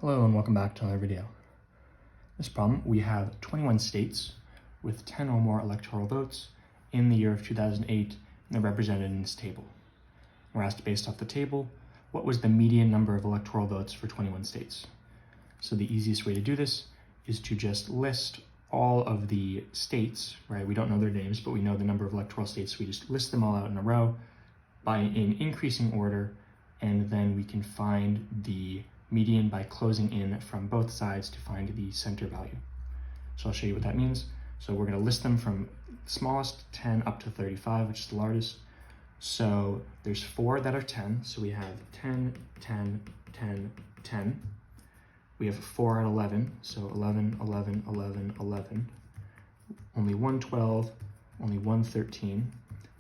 Hello and welcome back to another video. In this problem, we have 21 states with 10 or more electoral votes in the year of 2008, and they're represented in this table. We're asked, based off the table, what was the median number of electoral votes for 21 states? So the easiest way to do this is to just list all of the states, right? We don't know their names, but we know the number of electoral states. So we just list them all out in a row in increasing order, and then we can find the median by closing in from both sides to find the center value. So I'll show you what that means. So we're going to list them from smallest 10 up to 35, which is the largest. So there's 4 that are 10. So we have 10, 10, 10, 10. We have 4 at 11. So 11, 11, 11, 11. Only 1 12, only 1 13.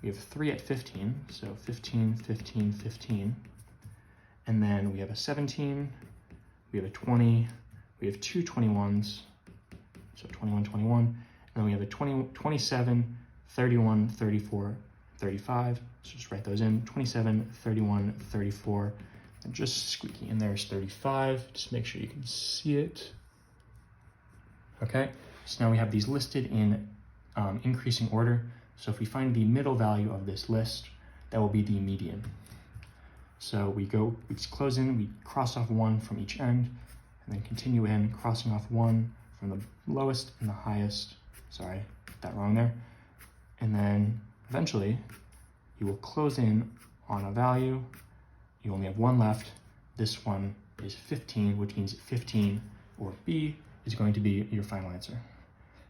We have 3 at 15. So 15, 15, 15. And then we have a 17, we have a 20, we have 2 21s, so 21, 21, and then we have a 20, 27, 31, 34, 35, so just write those in, 27, 31, 34, and just squeaky in there is 35, just make sure you can see it. Okay, so now we have these listed in increasing order, so if we find the middle value of this list, that will be the median. So we close in, we cross off 1 from each end, and then continue in, crossing off 1 from the lowest and the highest. Sorry, got that wrong there. And then eventually, you will close in on a value. You only have 1 left. This one is 15, which means 15, or B, is going to be your final answer.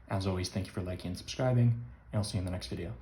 As always, thank you for liking and subscribing, and I'll see you in the next video.